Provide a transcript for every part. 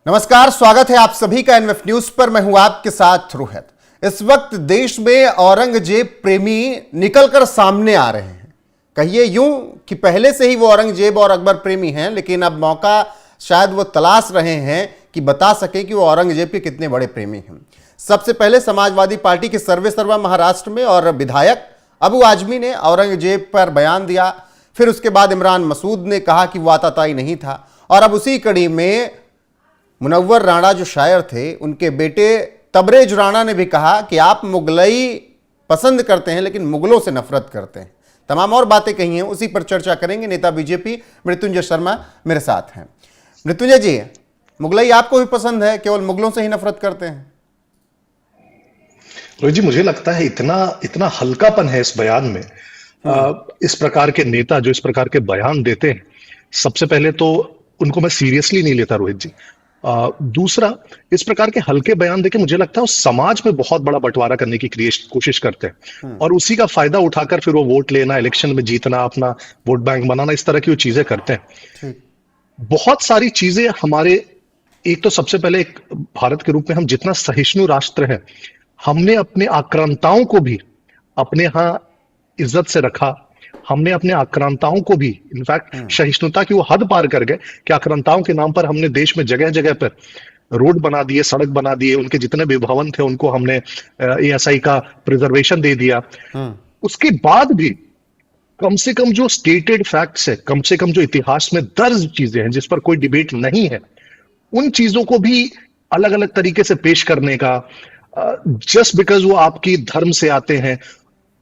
नमस्कार, स्वागत है आप सभी का एनएफ न्यूज पर। मैं हूं आपके साथ रोहित। इस वक्त देश में औरंगजेब प्रेमी निकलकर सामने आ रहे हैं। कहिए यूं कि पहले से ही वो औरंगजेब और अकबर प्रेमी हैं, लेकिन अब मौका शायद वो तलाश रहे हैं कि बता सके कि वो औरंगजेब के कितने बड़े प्रेमी हैं। सबसे पहले समाजवादी पार्टी के सर्वेसर्वा महाराष्ट्र में और विधायक अबू आजमी ने औरंगजेब पर बयान दिया। फिर उसके बाद इमरान मसूद ने कहा कि वो आताताई नहीं था, और अब उसी कड़ी में मुनव्वर राणा जो शायर थे, उनके बेटे तबरेज राणा ने भी कहा कि आप मुगलई पसंद करते हैं लेकिन मुगलों से नफरत करते हैं। तमाम और बातें कही हैं, उसी पर चर्चा करेंगे। नेता बीजेपी मृत्युंजय शर्मा मेरे साथ हैं। मृत्युंजय जी, मुगलई आपको भी पसंद है, केवल मुगलों से ही नफरत करते हैं? रोहित जी, मुझे लगता है इतना इतना हल्कापन है इस बयान में। इस प्रकार के नेता जो इस प्रकार के बयान देते हैं, सबसे पहले तो उनको मैं सीरियसली नहीं लेता रोहित जी। दूसरा, इस प्रकार के हल्के बयान देके मुझे लगता है वो समाज में बहुत बड़ा बंटवारा करने की कोशिश करते हैं, और उसी का फायदा उठाकर फिर वो वोट लेना, इलेक्शन में जीतना, अपना वोट बैंक बनाना, इस तरह की वो चीजें करते हैं। बहुत सारी चीजें हमारे, एक तो सबसे पहले एक भारत के रूप में हम जितना सहिष्णु राष्ट्र है, हमने अपने आक्रांताओं को भी अपने यहाँ इज्जत से रखा। हमने अपने आक्रांताओं को भी, इनफैक्ट सहिष्णुता की वो हद पार कर गए कि आक्रांताओं के नाम पर हमने देश में जगह जगह पर रोड बना दिए, सड़क बना दिए, उनके जितने भी भवन थे उनको हमने एएसआई का प्रिजर्वेशन दे दिया। उसके बाद भी कम से कम जो स्टेटेड फैक्ट्स है, कम से कम जो इतिहास में दर्ज चीजें हैं जिस पर कोई डिबेट नहीं है, उन चीजों को भी अलग अलग तरीके से पेश करने का, जस्ट बिकॉज वो आपकी धर्म से आते हैं,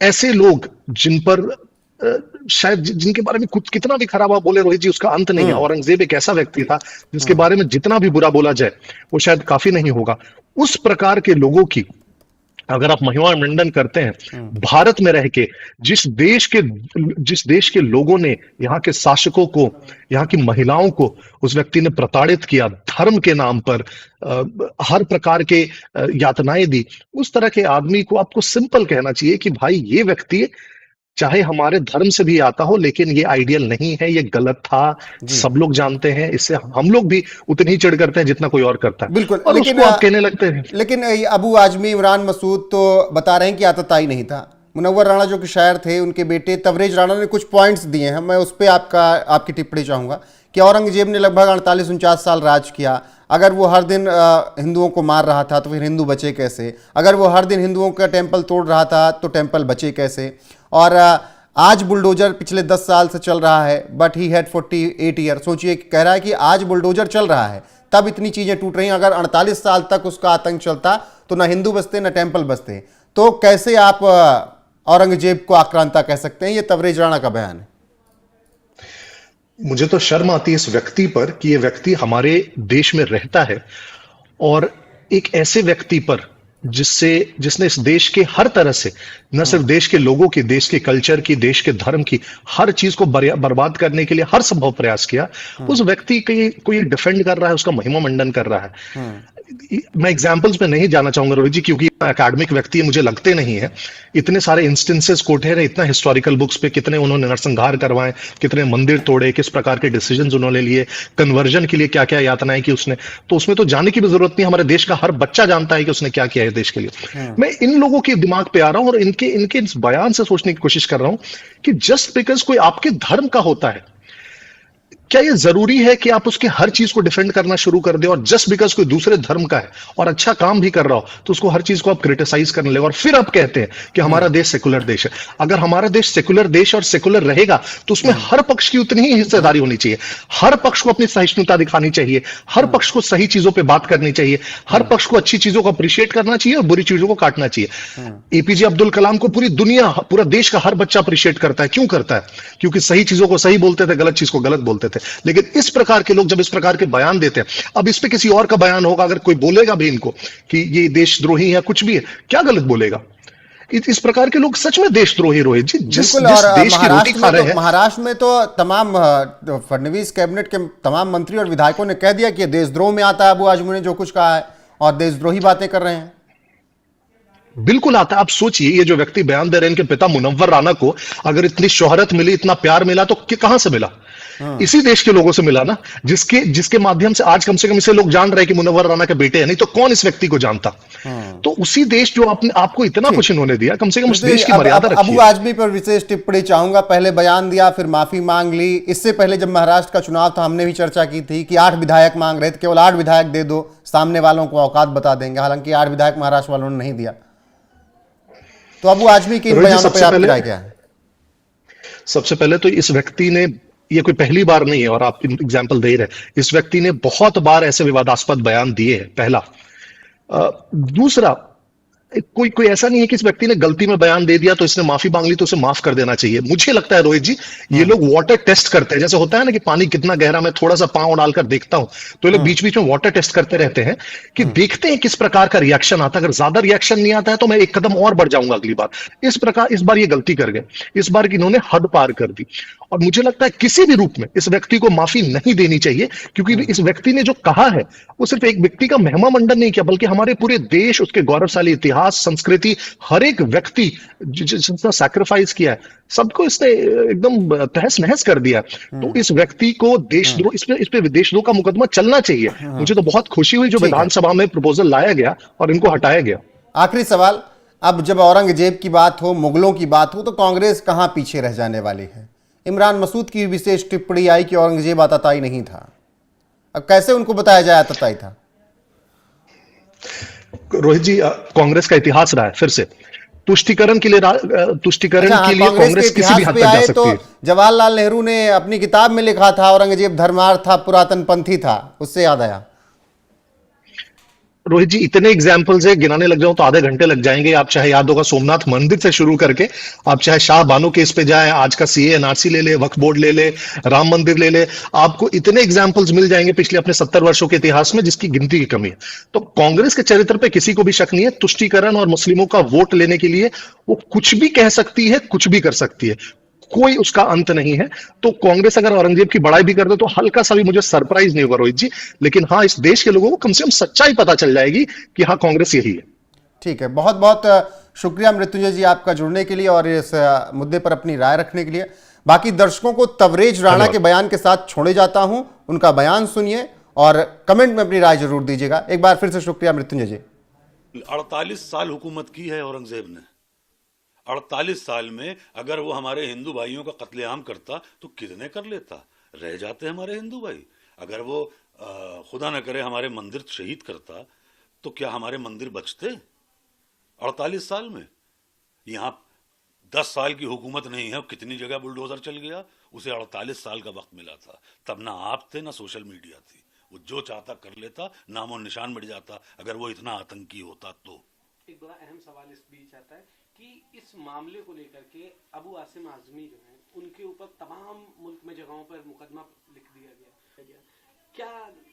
ऐसे लोग जिन पर शायद जिनके बारे में कुछ कितना भी खराब आप बोले रोहित जी, उसका अंत नहीं है। औरंगजेब एक ऐसा व्यक्ति था जिसके बारे में जितना भी बुरा बोला जाए वो शायद काफी नहीं होगा। उस प्रकार के लोगों की अगर आप महिमा मंडन करते हैं भारत में रह के, जिस देश के लोगों ने यहाँ के शासकों को, यहाँ की महिलाओं को उस व्यक्ति ने प्रताड़ित किया, धर्म के नाम पर हर प्रकार के यातनाएं दी, उस तरह के आदमी को आपको सिंपल कहना चाहिए कि भाई ये व्यक्ति चाहे हमारे धर्म से भी आता हो, लेकिन ये आइडियल नहीं है, ये गलत था, सब लोग जानते हैं। इससे हम लोग भी उतनी ही चिढ़ करते हैं जितना कोई और करता है। बिल्कुल, और लेकिन उसको आप कहने लगते हैं। लेकिन अबू आजमी, इमरान मसूद तो बता रहे हैं कि आतताई नहीं था। मुनव्वर राणा जो कि शायर थे, उनके बेटे तबरेज राणा ने कुछ पॉइंट्स दिए हैं, मैं उस पर आपकी टिप्पणी चाहूंगा कि औरंगजेब ने लगभग 48-49 साल राज किया। अगर वो हर दिन हिंदुओं को मार रहा था तो फिर हिंदू बचे कैसे? अगर वो हर दिन हिंदुओं का टेम्पल तोड़ रहा था तो टेम्पल बचे कैसे? और आज बुलडोजर पिछले 10 साल से चल रहा है, बट ही हैड 48 ईयर। सोचिए, कह रहा है कि आज बुलडोजर चल रहा है तब इतनी चीजें टूट रही हैं। अगर 48 साल तक उसका आतंक चलता तो ना हिंदू बचते ना टेम्पल बचते। तो कैसे आप औरंगजेब को आक्रांता कह सकते हैं? ये तबरेज राणा का बयान है। मुझे तो शर्म आती है इस व्यक्ति पर कि ये व्यक्ति हमारे देश में रहता है, और एक ऐसे व्यक्ति पर जिसने इस देश के हर तरह से, न सिर्फ देश के लोगों की, देश के कल्चर की, देश के धर्म की, हर चीज को बर्बाद करने के लिए हर संभव प्रयास किया, उस व्यक्ति की कोई डिफेंड कर रहा है, उसका महिमा मंडन कर रहा है। मैं एग्जाम्पल्स में नहीं जाना चाहूंगा रोहित जी, क्योंकि एकेडमिक व्यक्ति मुझे लगते नहीं है। इतने सारे इंस्टेंसेस कोटे हैं, इतना हिस्टोरिकल बुक्स पे कितने उन्होंने नरसंहार करवाए, कितने मंदिर तोड़े, किस प्रकार के डिसीजंस उन्होंने लिए, कन्वर्जन के लिए क्या क्या यातनाएं की उसने, तो उसमें तो जाने की भी जरूरत नहीं। हमारे देश का हर बच्चा जानता है कि उसने क्या किया है देश के लिए। मैं इन लोगों के दिमाग पे आ रहा हूं और इनके इस बयान से सोचने की कोशिश कर रहा हूं कि जस्ट बिकॉज कोई आपके धर्म का होता है, क्या ये जरूरी है कि आप उसके हर चीज को डिफेंड करना शुरू कर दे? और जस्ट बिकॉज कोई दूसरे धर्म का है और अच्छा काम भी कर रहा हो तो उसको हर चीज को आप क्रिटिसाइज करने लगे, और फिर आप कहते हैं कि हमारा देश सेकुलर देश है। अगर हमारा देश सेकुलर देश और सेकुलर रहेगा तो उसमें हर पक्ष की उतनी ही हिस्सेदारी होनी चाहिए। हर पक्ष को अपनी सहिष्णुता दिखानी चाहिए, हर पक्ष को सही चीजों पर बात करनी चाहिए, हर पक्ष को अच्छी चीजों को अप्रिशिएट करना चाहिए और बुरी चीजों को काटना चाहिए। एपीजे अब्दुल कलाम को पूरी दुनिया, पूरा देश का हर बच्चा अप्रिशिएट करता है। क्यों करता है? क्योंकि सही चीजों को सही बोलते थे, गलत चीज को गलत बोलते थे। लेकिन इस प्रकार के लोग जब इस प्रकार के बयान देते हैं, अब इस पे किसी और का बयान होगा, अगर कोई बोलेगा भी इनको कि ये देशद्रोही है, कुछ भी है, क्या गलत बोलेगा? इस प्रकार के लोग सच में देशद्रोही रोहित जी, जिस देश की रोटी खा रहे हैं। महाराष्ट्र में तो तमाम फडणवीस कैबिनेट के तमाम मंत्री और विधायकों ने कह दिया कि देशद्रोह में आता है अबू आजमी ने जो कुछ कहा है, और देशद्रोही बातें कर रहे हैं। बिल्कुल आता है। आप सोचिए, ये जो व्यक्ति बयान दे रहे हैं, इनके पिता मुनव्वर राना को अगर इतनी शोहरत मिली, इतना प्यार मिला, तो कहां से मिला? हम्म। इसी देश के लोगों से मिला ना, जिसके जिसके माध्यम से आज कम से कम इसे लोग जान रहे हैं कि मुनव्वर राना के बेटे हैं, नहीं तो कौन इस व्यक्ति को जानता? हम्म। तो उसी देश जो आपने आपको इतना ठीक। कुछ इन्होंने दिया, कम से कम उस ऋतु जी, देश की अब मर्यादा अबू रखिए। आजमी पर विशेष टिप्पणी चाहूंगा। पहले बयान दिया, फिर माफी मांग ली। इससे पहले जब महाराष्ट्र का चुनाव था, हमने भी चर्चा की थी कि 8 विधायक मांग रहे थे, केवल 8 विधायक दे दो, सामने वालों को औकात बता देंगे। हालांकि 8 विधायक महाराष्ट्र वालों ने नहीं दिया। तो अबू आजमी के इन रोहित जी, बयानों पर आपकी राय क्या है? सबसे पहले तो इस व्यक्ति ने, ये कोई पहली बार नहीं है और आप एग्जाम्पल दे रहे हैं, इस व्यक्ति ने बहुत बार ऐसे विवादास्पद बयान दिए हैं, पहला। दूसरा, कोई कोई ऐसा नहीं है कि इस व्यक्ति ने गलती में बयान दे दिया तो इसने माफी मांग ली तो उसे माफ कर देना चाहिए। मुझे लगता है रोहित जी, ये लोग वाटर टेस्ट करते हैं। जैसे होता है ना कि पानी कितना गहरा, मैं थोड़ा सा पांव डालकर देखता हूं, तो ये लोग बीच बीच में वाटर टेस्ट करते रहते हैं कि देखते हैं किस प्रकार का रिएक्शन आता है। अगर ज्यादा रिएक्शन नहीं आता है तो मैं एक कदम और बढ़ जाऊंगा अगली बार। इस प्रकार इस बार ये गलती कर गए, इस बार की इन्होंने हद पार कर दी। और मुझे लगता है किसी भी रूप में इस व्यक्ति को माफी नहीं देनी चाहिए, क्योंकि इस व्यक्ति ने जो कहा है वो सिर्फ एक व्यक्ति का महिमा मंडन नहीं किया, बल्कि हमारे पूरे देश, उसके गौरवशाली इतिहास, संस्कृति, हर एक व्यक्ति जिसने सैक्रिफाइस किया है, सबको इसने एकदम तहस नहस कर दिया। तो इस व्यक्ति को देशद्रोह, इस पे देशद्रोह का मुकदमा चलना चाहिए। मुझे तो बहुत खुशी हुई जो ठीक है। विधानसभा में प्रपोजल लाया गया और इनको हटाया गया। आखिरी सवाल, अब जब औरंगजेब की बात हो, मुगलों की बात हो, तो कांग्रेस कहां पीछे रह जाने वाली है? इमरान मसूद की विशेष टिप्पणी आई कि औरंगजेब आतताई नहीं था। अब कैसे उनको बताया जाए आतताई था? रोहित जी, कांग्रेस का इतिहास रहा है, फिर से तुष्टिकरण के लिए अच्छा, हाँ, कांग्रेस के किसी भी इतिहास हद पे तक जा आए तो सकती है। जवाहरलाल नेहरू ने अपनी किताब में लिखा था औरंगजेब धर्मार्थ था, पुरातन पंथी था। उससे याद आया। रोहित जी, इतने एग्जाम्पल्स है, गिनाने लग जाऊं तो आधे घंटे लग जाएंगे। आप चाहे याद होगा सोमनाथ मंदिर से शुरू करके, आप चाहे शाह बानो केस पे जाए, आज का सीए एनआरसी ले ले, वक्फ बोर्ड ले ले, राम मंदिर ले ले, आपको इतने एग्जाम्पल्स मिल जाएंगे पिछले अपने 70 वर्षों के इतिहास में, जिसकी गिनती की कमी है। तो कांग्रेस के चरित्र पे किसी को भी शक नहीं है। तुष्टीकरण और मुस्लिमों का वोट लेने के लिए वो कुछ भी कह सकती है, कुछ भी कर सकती है, कोई उसका अंत नहीं है। तो कांग्रेस अगर औरंगजेब की बड़ाई भी कर दे तो हल्का सा भी मुझे सरप्राइज नहीं होगा रोहित जी। लेकिन हाँ, इस देश के लोगों को कम से कम सच्चाई पता चल जाएगी कि हाँ, कांग्रेस यही है। ठीक है, बहुत बहुत शुक्रिया मृत्युंजय जी आपका जुड़ने के लिए और इस मुद्दे पर अपनी राय रखने के लिए। बाकी दर्शकों को तवरेज राणा के बयान के साथ छोड़े जाता हूं। उनका बयान सुनिए और कमेंट में अपनी राय जरूर दीजिएगा। एक बार फिर से शुक्रिया मृत्युंजय जी। 48 साल हुकूमत की है औरंगजेब ने। 48 साल में अगर वो हमारे हिंदू भाइयों का कत्लेआम करता तो कितने कर लेता? रह जाते हमारे हिंदू भाई। अगर वो खुदा न करे हमारे मंदिर शहीद करता तो क्या हमारे मंदिर बचते? 48 साल में। यहाँ 10 साल की हुकूमत नहीं है, कितनी जगह बुलडोजर चल गया। उसे 48 साल का वक्त मिला था। तब ना आप थे ना सोशल मीडिया थी। वो जो चाहता कर लेता, नामो निशान मिट जाता। अगर वो इतना आतंकी होता तो। एक बड़ा अहम सवाल इस बीच आता है कि इस मामले को लेकर के अबू आसिम आजमी जो हैं, उनके ऊपर तमाम मुल्क में जगहों पर मुकदमा लिख दिया गया। क्या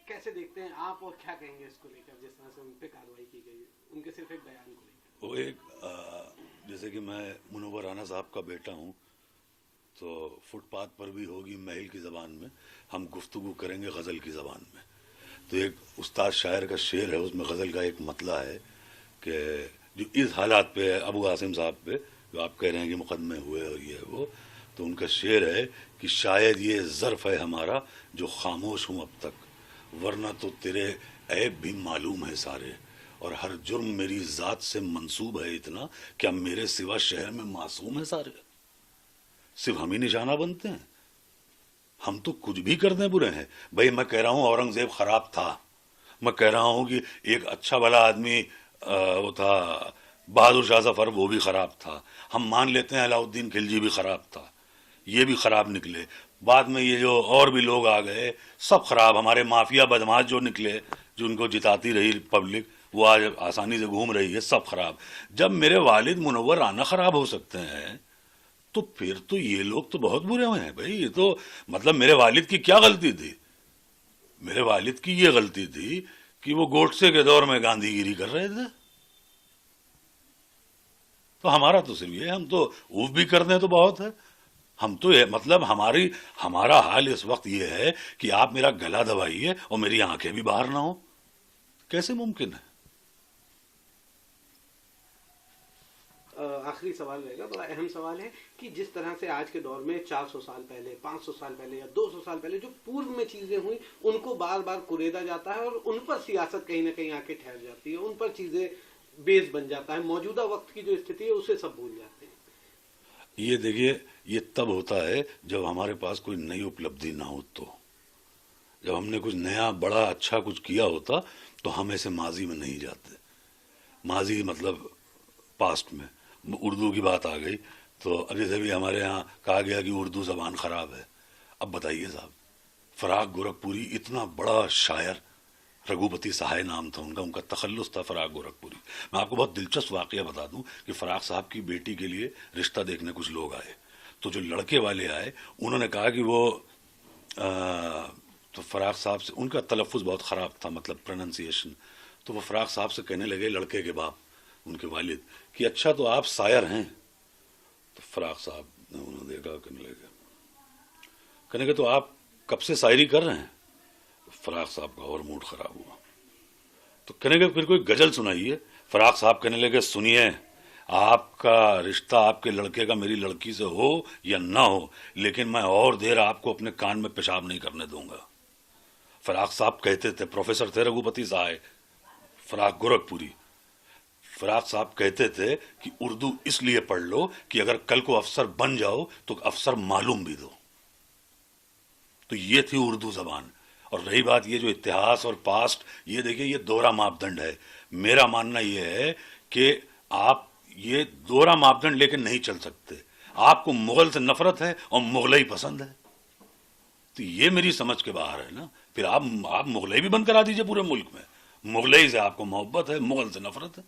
कैसे देखते हैं आप और क्या कहेंगे इसको लेकर, जिस तरह से उन पे कार्रवाई की गई उनके सिर्फ एक बयान को लेकर? वो एक जैसे कि मैं मुनव्वर राना साहब का बेटा हूँ, तो फुटपाथ पर भी होगी महल की ज़बान में, हम गुफ्तगू करेंगे गज़ल की ज़बान में। तो एक उस्ताद शायर का शेर है, उसमें गज़ल का एक मतला है कि जो इस हालात पे है अबू आसिम साहब पे, जो आप कह रहे हैं कि मुकदमे हुए और ये वो, तो उनका शेर है कि शायद ये ज़र्फ़ है हमारा जो खामोश हूँ अब तक, वरना तो तेरे ऐब भी मालूम है सारे, और हर जुर्म मेरी ज़ात से मंसूब है इतना, क्या मेरे सिवा शहर में मासूम है सारे? सिर्फ हम ही निशाना बनते हैं, हम तो कुछ भी कर दें बुरे हैं। भाई मैं कह रहा हूँ औरंगज़ेब ख़राब था, मैं कह रहा हूँ कि एक अच्छा भला आदमी वो था बहादुर शाह जफर, वो भी ख़राब था। हम मान लेते हैं अलाउद्दीन खिलजी भी ख़राब था, ये भी ख़राब निकले। बाद में ये जो और भी लोग आ गए सब ख़राब। हमारे माफिया बदमाश जो निकले, जो उनको जिताती रही पब्लिक, वो आज आसानी से घूम रही है, सब ख़राब। जब मेरे वालिद मुनव्वर राना ख़राब हो सकते हैं तो फिर तो ये लोग तो बहुत बुरे हुए हैं भाई। ये तो मतलब मेरे वालिद की क्या गलती थी? मेरे वालिद की ये गलती थी कि वो गोडसे के दौर में गांधीगिरी कर रहे थे। तो हमारा तो सिर्फ ये, हम तो ऊफ भी कर दें तो बहुत है। हम तो ये मतलब हमारा हाल इस वक्त ये है कि आप मेरा गला दबाइए और मेरी आंखें भी बाहर ना हो, कैसे मुमकिन है? आखिरी सवाल रहेगा, बड़ा अहम सवाल है कि जिस तरह से आज के दौर में 400 साल पहले, 500 साल पहले या 200 साल पहले जो पूर्व में चीजें हुई उनको बार बार कुरेदा जाता है और उन पर सियासत कहीं ना कहीं आके ठहर जाती है, उन पर चीजें बेस बन जाता है। मौजूदा वक्त की जो स्थिति है उसे सब भूल जाते हैं। ये देखिए, ये तब होता है जब हमारे पास कोई नई उपलब्धि ना हो, तो जब हमने कुछ नया बड़ा अच्छा कुछ किया होता तो हम ऐसे माजी में नहीं जाते। माजी मतलब पास्ट में। उर्दू की बात आ गई तो अभी से भी हमारे यहाँ कहा गया कि उर्दू जबान खराब है। अब बताइए साहब, फराग गोरखपुरी इतना बड़ा शायर, रघुपति सहाय नाम था उनका, उनका तखल्लुस था फराग गोरखपुरी। मैं आपको बहुत दिलचस्प वाकया बता दूं कि फराग साहब की बेटी के लिए रिश्ता देखने कुछ लोग आए, तो जो लड़के वाले आए उन्होंने कहा कि वो तो फराग साहब से, उनका तलफ़ुज़ बहुत ख़राब था, मतलब प्रोनंसिएशन, तो वो फराग साहब से कहने लगे, लड़के के बाप, उनके वालिद, कि अच्छा तो आप शायर हैं। तो फराग साहब ने उन्होंने देखा, कहने लगे तो आप कब से शायरी कर रहे हैं? फराग साहब का और मूड खराब हुआ, तो कहने लगे फिर कोई गजल सुनाइए। फराग साहब कहने लगे, सुनिए, आपका रिश्ता आपके लड़के का मेरी लड़की से हो या ना हो, लेकिन मैं और देर आपको अपने कान में पेशाब नहीं करने दूंगा। फराग साहब कहते थे, प्रोफेसर थे रघुपति साहब, फराग गोरखपुरी, फराग साहब कहते थे कि उर्दू इसलिए पढ़ लो कि अगर कल को अफसर बन जाओ तो अफसर मालूम भी दो। तो ये थी उर्दू जबान। और रही बात ये जो इतिहास और पास्ट, ये देखिए, ये दोहरा मापदंड है। मेरा मानना ये है कि आप ये दोहरा मापदंड लेके नहीं चल सकते। आपको मुगल से नफरत है और मुगलई पसंद है, तो ये मेरी समझ के बाहर है ना। फिर आप मुगलई भी बंद करा दीजिए पूरे मुल्क में। मुगलई से आपको मोहब्बत है, मुगल से नफरत है।